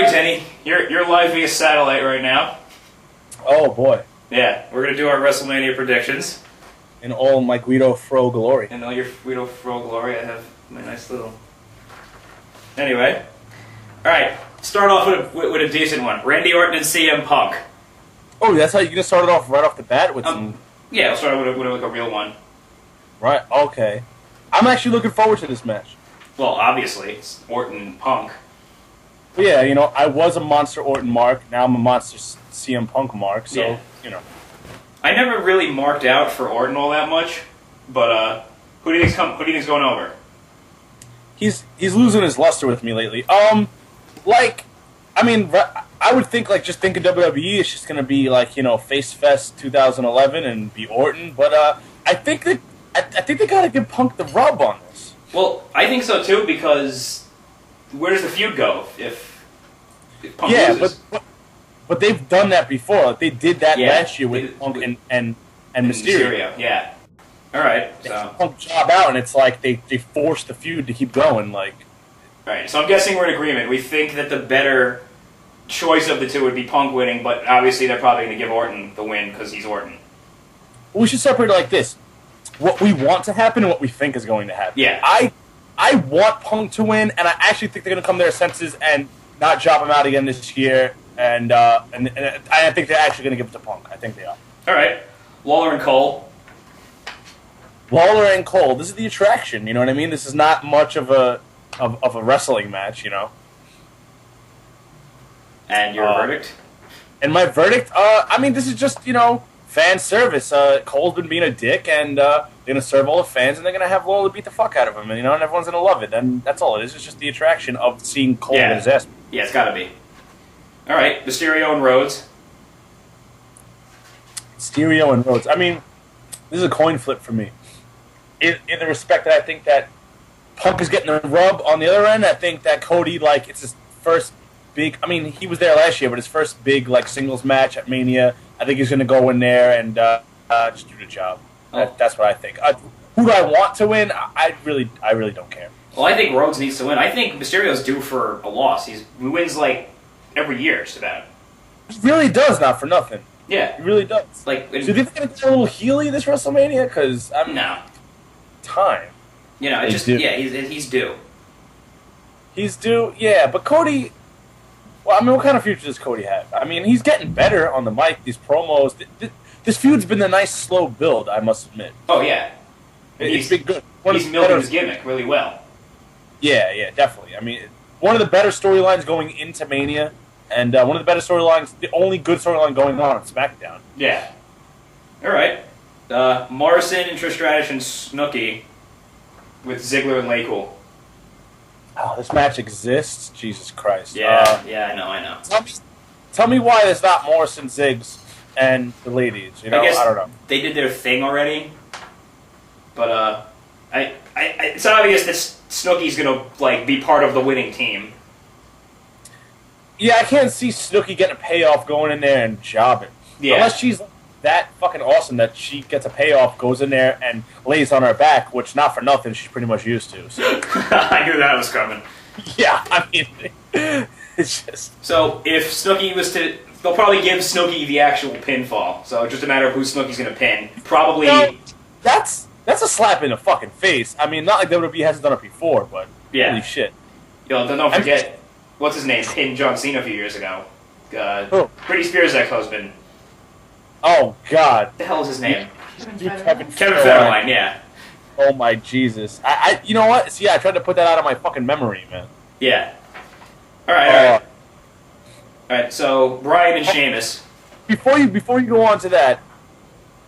right, Denny, you're live via satellite right now. Oh boy! Yeah, we're gonna do our WrestleMania predictions. In all my Guido Fro glory. In all your Guido Fro glory, I have my nice little. Anyway, all right. Start off with a decent one. Randy Orton and CM Punk. Oh, that's how you're gonna start it off right off the bat with some. Yeah, I'll start with a real one. Right. Okay. I'm actually looking forward to this match. Well, obviously, it's Orton and Punk. But yeah, I was a Monster Orton mark. Now I'm a Monster CM Punk mark. So I never really marked out for Orton all that much, but who do you think's going over? He's losing his luster with me lately. I would think just think of WWE. It's just gonna be Face Fest 2011 and be Orton. But I think they gotta give Punk the rub on this. Well, I think so too, because where does the feud go if Punk loses? But they've done that before. They did that last year with Punk and Mysterio. Yeah. All right. So Punk job out, and it's like they forced the feud to keep going. All right. So I'm guessing we're in agreement. We think that the better choice of the two would be Punk winning, but obviously they're probably going to give Orton the win because he's Orton. We should separate it like this: what we want to happen and what we think is going to happen. Yeah. I want Punk to win, and I actually think they're going to come to their senses and not drop him out again this year. And I think they're actually going to give it to Punk. I think they are. All right. Lawler and Cole. Lawler and Cole. This is the attraction. You know what I mean? This is not much of a wrestling match. And your verdict? And my verdict? This is just fan service. Cole's been being a dick, and they're going to serve all the fans, and they're going to have Lawler beat the fuck out of him, and everyone's going to love it. And that's all it is. It's just the attraction of seeing Cole get his ass. Yeah, it's got to be. All right, Mysterio and Rhodes. Mysterio and Rhodes. This is a coin flip for me. In the respect that I think that Punk is getting the rub on the other end, I think that Cody, it's his first big... he was there last year, but his first big, singles match at Mania. I think he's going to go in there and just do the job. That's what I think. Who do I want to win? I really don't care. Well, I think Rhodes needs to win. I think Mysterio's due for a loss. He wins, every year, just about. He really does, not for nothing. Yeah. He really does. So do you think they're going to get a little Healy this WrestleMania? Because, no. Time. He's due. He's due, yeah, but Cody... Well, what kind of future does Cody have? He's getting better on the mic, these promos. This feud's been a nice, slow build, I must admit. Oh, yeah. It's been good. He's milking his gimmick really well. Yeah, definitely. One of the better storylines going into Mania, and one of the better storylines, the only good storyline going on SmackDown. Yeah. All right. Morrison and Trish Stratus and Snooki with Ziggler and Lakewood. Oh, this match exists? Jesus Christ. Yeah, I know. Tell me why there's not Morrison, Ziggs, and the ladies. I don't know. They did their thing already, but it's obvious that Snooki's gonna be part of the winning team. Yeah, I can't see Snooki getting a payoff going in there and jobbing. Yeah. Unless she's that fucking awesome that she gets a payoff, goes in there and lays on her back, which not for nothing she's pretty much used to. So. I knew that was coming. Yeah, it's just... So if Snooki was to... They'll probably give Snooki the actual pinfall. So it's just a matter of who Snooki's going to pin. Probably... That's a slap in the fucking face. Not like WWE hasn't done it before, but holy shit. Don't forget, what's his name? Pinned John Cena a few years ago. Britney Spears' ex-husband. Oh, God. What the hell is his name? Kevin Federline, yeah. Oh, my Jesus. You know what? See, I tried to put that out of my fucking memory, man. Yeah. All right. All right, so Bryan and Sheamus. Before you go on to that,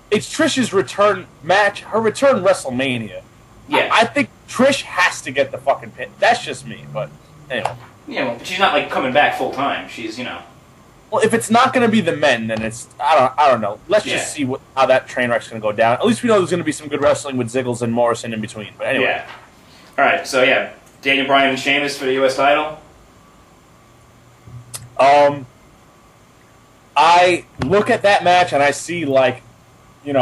it's Trish's return match, her return WrestleMania. Yeah. I think Trish has to get the fucking pin. That's just me, but anyway. Yeah, well, she's not, coming back full-time. She's, Well, if it's not going to be the men, then it's... I don't know. Let's just see how that train wreck's going to go down. At least we know there's going to be some good wrestling with Ziggles and Morrison in between. But anyway. Yeah. All right, so Daniel Bryan and Sheamus for the U.S. title. I look at that match and I see, what you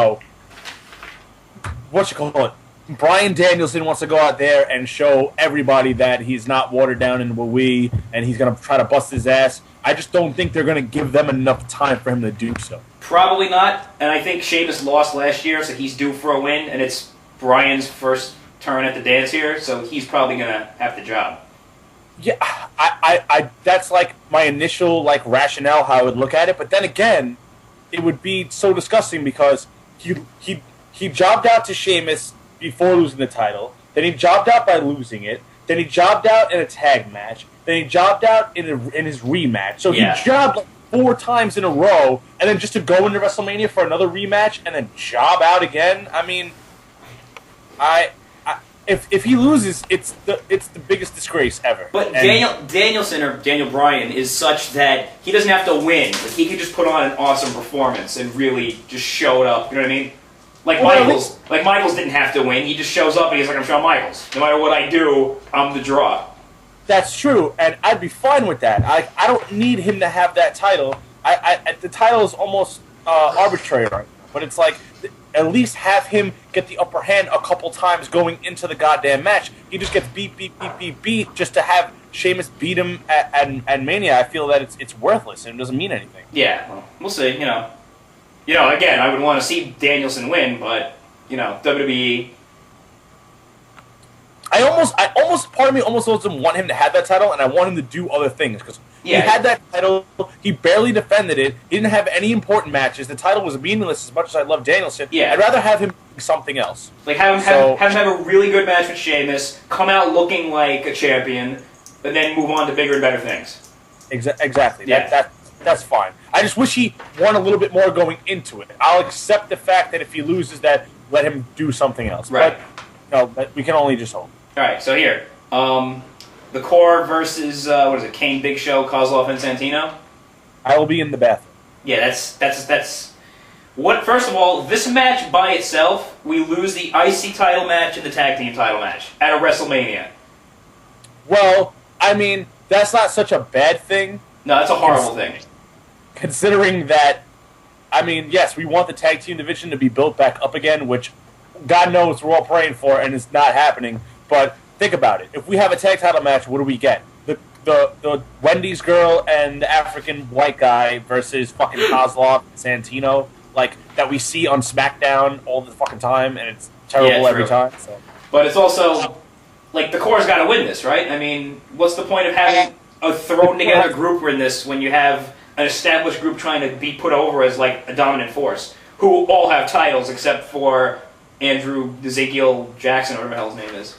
call it, Bryan Danielson wants to go out there and show everybody that he's not watered down in Wii and he's going to try to bust his ass. I just don't think they're going to give them enough time for him to do so. Probably not, and I think Sheamus lost last year, so he's due for a win, and it's Bryan's first turn at the dance here, so he's probably going to have the job. Yeah, I that's like my initial like rationale how I would look at it, but then again, it would be so disgusting because he jobbed out to Sheamus before losing the title, then he jobbed out by losing it, then he jobbed out in a tag match, then he jobbed out in his rematch. So he jobbed like 4 times in a row, and then just to go into WrestleMania for another rematch and then job out again. I mean, if he loses, it's the biggest disgrace ever. But Danielson or Daniel Bryan is such that he doesn't have to win. Like, he could just put on an awesome performance and really just show it up. You know what I mean? Like Michaels didn't have to win. He just shows up and he's like, I'm Shawn Michaels. No matter what I do, I'm the draw. That's true, and I'd be fine with that. I don't need him to have that title. The title is almost arbitrary right now, but it's like at least have him get the upper hand a couple times going into the goddamn match. He just gets beat just to have Sheamus beat him at Mania. I feel that it's worthless and it doesn't mean anything. Yeah, well, we'll see. Again, I would want to see Danielson win, but WWE. Part of me almost doesn't want him to have that title, and I want him to do other things because he had that title. He barely defended it. He didn't have any important matches. The title was meaningless as much as I love Danielson. Yeah. I'd rather have him do something else. Like have him have a really good match with Sheamus, come out looking like a champion, and then move on to bigger and better things. Exactly. Yeah. That's fine. I just wish he won a little bit more going into it. I'll accept the fact that if he loses that, let him do something else. Right. But we can only just hope. All right, so here. The Core versus, Kane, Big Show, Kozlov, and Santino? I will be in the bathroom. Yeah, that's... What? First of all, this match by itself, we lose the IC title match and the tag team title match at a WrestleMania. Well, I mean, that's not such a bad thing. No, that's a horrible thing. Considering that, I mean, yes, we want the tag team division to be built back up again, which God knows we're all praying for, and it's not happening. But think about it. If we have a tag title match, what do we get? The Wendy's girl and the African white guy versus fucking Kozlov and Santino, like, that we see on SmackDown all the fucking time, and it's terrible every time. So. But it's also, like, the Core's got to win this, right? I mean, what's the point of having a thrown-together group in this when you have an established group trying to be put over as, like, a dominant force, who all have titles except for Andrew Ezekiel Jackson, or whatever the hell his name is.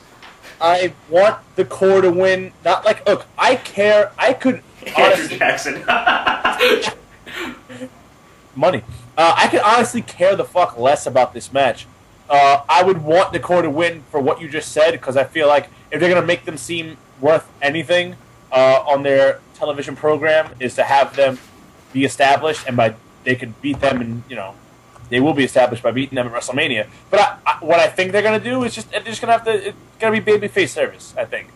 I want the Core to win. Not like, look, I care. I could Andrew Jackson. Money. I could honestly care the fuck less about this match. I would want the Core to win for what you just said, because I feel like if they're going to make them seem worth anything on their television program, is to have them be established, and they could beat them, and they will be established by beating them at WrestleMania. But what I think they're going to do is they're just going to have to, it's going to be babyface service, I think.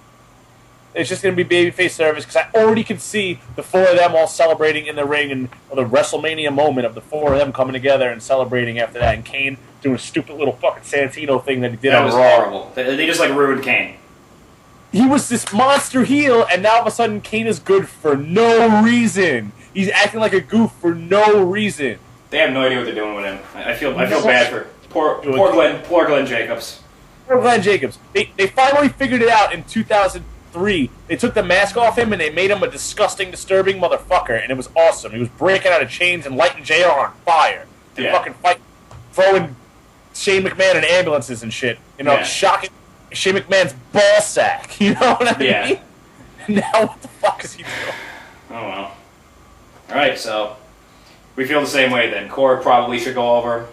It's just going to be babyface service, because I already can see the 4 of them all celebrating in the ring, and the WrestleMania moment of the 4 of them coming together and celebrating after that, and Kane doing a stupid little fucking Santino thing that he did on Raw. That was horrible. They just, ruined Kane. He was this monster heel, and now all of a sudden Kane is good for no reason. He's acting like a goof for no reason. They have no idea what they're doing with him. I feel bad for poor Glenn Jacobs. Poor Glenn Jacobs. They finally figured it out in 2003. They took the mask off him and they made him a disgusting, disturbing motherfucker, and it was awesome. He was breaking out of chains and lighting JR on fire. They fucking fight, throwing Shane McMahon in ambulances and shit. Shocking Shane McMahon's ball sack. You know what I mean? Yeah. Now what the fuck is he doing? Oh well. All right, so. We feel the same way then. Core probably should go over.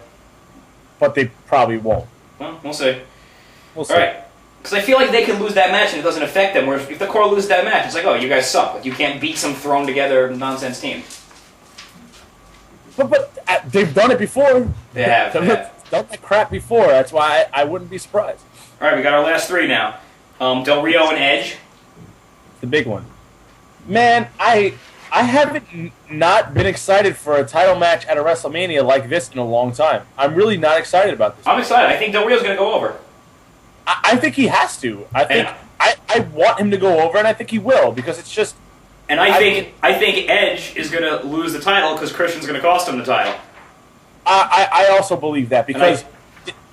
But they probably won't. Well, we'll see. We'll see. All right. Because I feel like they can lose that match and it doesn't affect them. Whereas if the Core loses that match, it's like, oh, you guys suck. Like, you can't beat some thrown-together nonsense team. But they've done it before. They have. Done that crap before. That's why I wouldn't be surprised. All right, we got our last 3 now. Del Rio and Edge. The big one. Man, I haven't not been excited for a title match at a WrestleMania like this in a long time. I'm really not excited about this. I'm excited. I think Del Rio's going to go over. I think he has to. I want him to go over, and I think he will, because it's just... And I think Edge is going to lose the title because Christian's going to cost him the title. I also believe that, because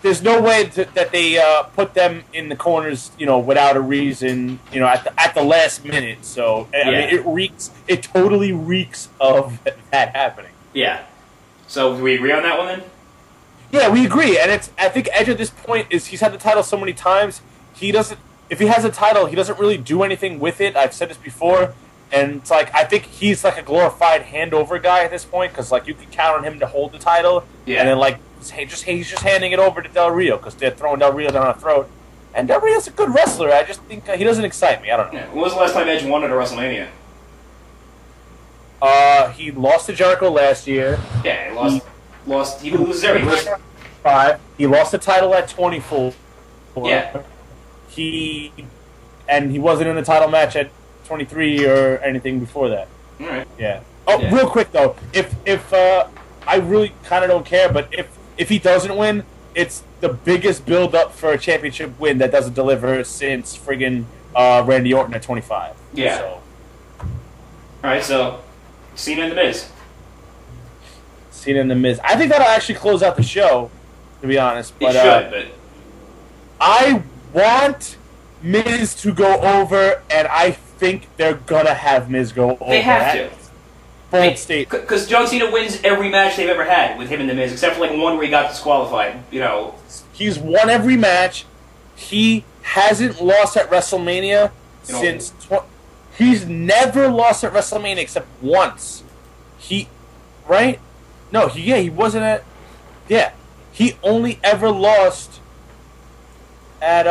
there's no way that they put them in the corners, without a reason, at the last minute. So I mean, it totally reeks of that happening. Yeah. So do we agree on that one then? Yeah, we agree, and I think Edge at this point he's had the title so many times. If he has a title, he doesn't really do anything with it. I've said this before, and it's like I think he's like a glorified handover guy at this point, because like you can count on him to hold the title, and then like he's just handing it over to Del Rio because they're throwing Del Rio down our throat. And Del Rio's a good wrestler. I just think he doesn't excite me. I don't know. Yeah. When was the last time Edge won at a WrestleMania? He lost to Jericho last year. Yeah, he lost. He loses every 5. He lost the title at 24. Yeah. He wasn't in the title match at 23 or anything before that. All right. Yeah. Oh, yeah. Real quick though, if I really kind of don't care, but if he doesn't win, it's the biggest build up for a championship win that doesn't deliver since friggin' Randy Orton at 25. Yeah. So. All right. So, Cena and The Miz. Cena and The Miz. I think that'll actually close out the show, to be honest. But, but I want Miz to go over, and I think they're gonna have Miz go over. They have to. Bold state. Because John Cena wins every match they've ever had with him and The Miz, except for like one where he got disqualified. He's won every match. He hasn't lost at WrestleMania since. He's never lost at WrestleMania except once. Right? No, he wasn't at. Yeah, he only ever lost at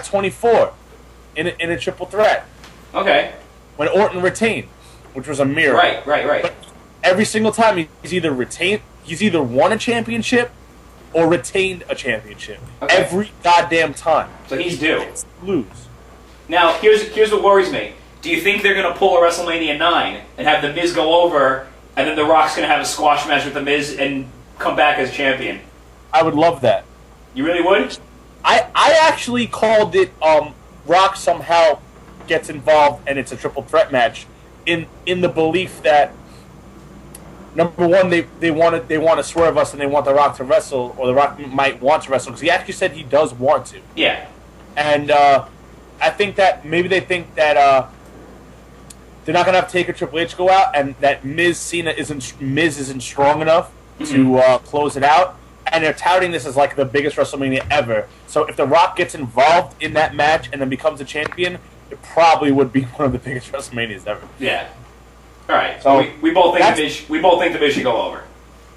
24 in a triple threat. Okay. When Orton retained, which was a mirror. Right. But every single time he's either won a championship or retained a championship. Okay. Every goddamn time. So he's due. Lose. Now, here's what worries me. Do you think they're going to pull a WrestleMania 9 and have The Miz go over, and then The Rock's going to have a squash match with The Miz and come back as champion? I would love that. You really would? I actually called it Rock somehow gets involved and it's a triple threat match in the belief that number one they want to swerve us and they want The Rock to wrestle, or The Rock might want to wrestle, because he actually said he does want to. Yeah. And I think that maybe they think that they're not gonna have Taker Triple H go out, and that Miz isn't strong enough to close it out. And they're touting this as like the biggest WrestleMania ever. So if The Rock gets involved in that match and then becomes a champion, it probably would be one of the biggest WrestleManias ever. Yeah. All right. So we both think the Miz should go over.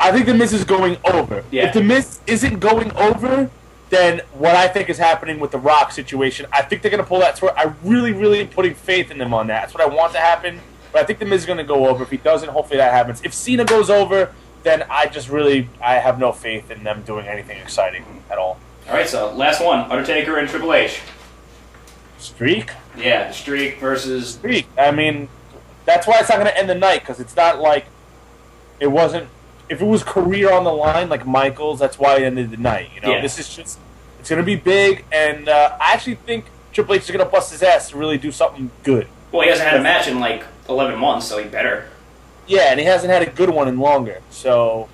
I think the Miz is going over. Yeah. If the Miz isn't going over, then what I think is happening with the Rock situation, I think they're going to pull that swerve. I really, really am putting faith in them on that. That's what I want to happen. But I think the Miz is going to go over. If he doesn't, hopefully that happens. If Cena goes over, then I have no faith in them doing anything exciting at all. All right, so last one, Undertaker and Triple H. Streak? Yeah, the Streak versus... Streak. I mean, that's why it's not going to end the night, because it's not like it wasn't... If it was career on the line, like Michaels, that's why it ended the night. Yeah. This is just... It's going to be big, and I actually think Triple H is going to bust his ass to really do something good. Well, he hasn't had a match in like 11 months, so he better... Yeah, and he hasn't had a good one in longer. So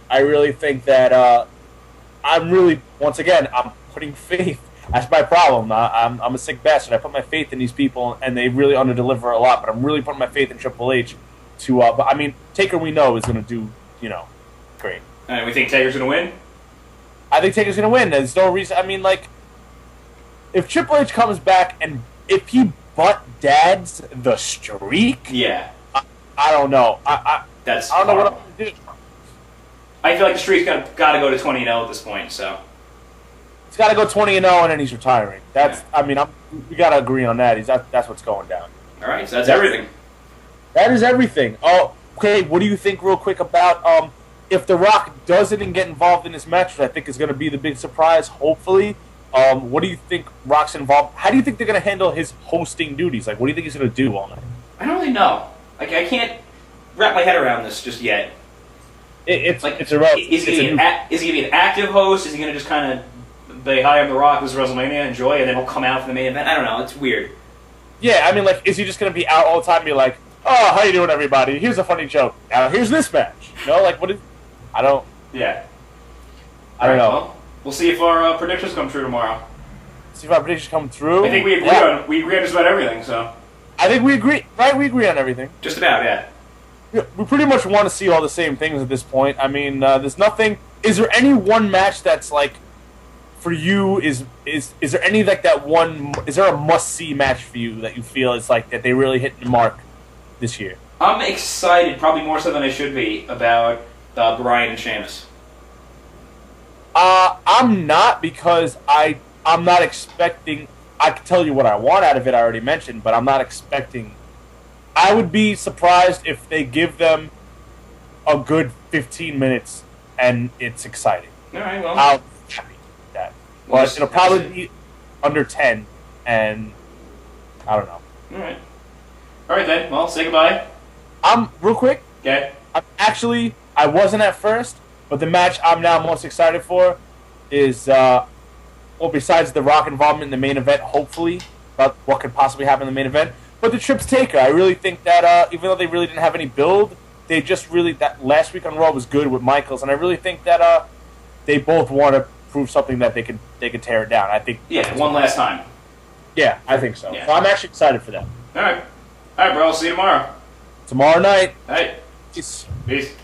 I really think that I'm putting faith. That's my problem. I'm a sick bastard. I put my faith in these people, and they really underdeliver a lot. But I'm really putting my faith in Triple H to. But I mean, Taker we know is going to do great. And we think Taker's going to win. I think Taker's going to win. There's no reason. I mean, like, if Triple H comes back and if he butt dads the Streak, yeah. I don't know. I don't know what I'm going to do. I feel like the Streak's got to go to 20-0 at this point, so. He's got to go 20-0 and then he's retiring. That's. Yeah. I mean, we got to agree on that. That's what's going down. All right, so that's everything. That is everything. Oh, okay. What do you think, real quick, about if The Rock doesn't get involved in this match, which I think is going to be the big surprise, hopefully. What do you think Rock's involved? How do you think they're going to handle his hosting duties? Like, what do you think he's going to do all night? I don't really know. Like, I can't wrap my head around this just yet. It's irrelevant. Is he going to be an active host? Is he going to just kind of they hire him The Rock, this is WrestleMania, enjoy, and then he'll come out for the main event. I don't know, it's weird. Yeah, I mean, like, is he just going to be out all the time and be like, oh, how you doing, everybody? Here's a funny joke. Now, here's this match. You know, like, what is... I don't... Yeah. I don't know. Well, we'll see if our predictions come true tomorrow. See if our predictions come through. I think we agree on just about everything, so... I think we agree, right? We agree on everything. Just about, yeah. We pretty much want to see all the same things at this point. I mean, there's nothing... Is there any one match that's, like, for you, is there any, like, that one... Is there a must-see match for you that you feel is, like, that they really hit the mark this year? I'm excited, probably more so than I should be, about Bryan and Sheamus. I'm not, because I'm not expecting... I can tell you what I want out of it, I already mentioned, but I'm not expecting... I would be surprised if they give them a good 15 minutes and it's exciting. All right, well... I'll be happy with that. But it'll probably be under 10, and I don't know. All right. All right, then. Well, say goodbye. Real quick. Okay. I wasn't at first, but the match I'm now most excited for is, well, besides the Rock involvement in the main event, hopefully, about what could possibly happen in the main event, but the Trips Taker. I really think that, even though they really didn't have any build, they just really, that last week on Raw was good with Michaels, and I really think that, they both want to prove something that they could tear it down. I think. Yeah, one last time. Yeah, I think so. Yeah. So I'm actually excited for that. All right. All right, bro. I'll see you tomorrow. Tomorrow night. All right. Peace. Peace.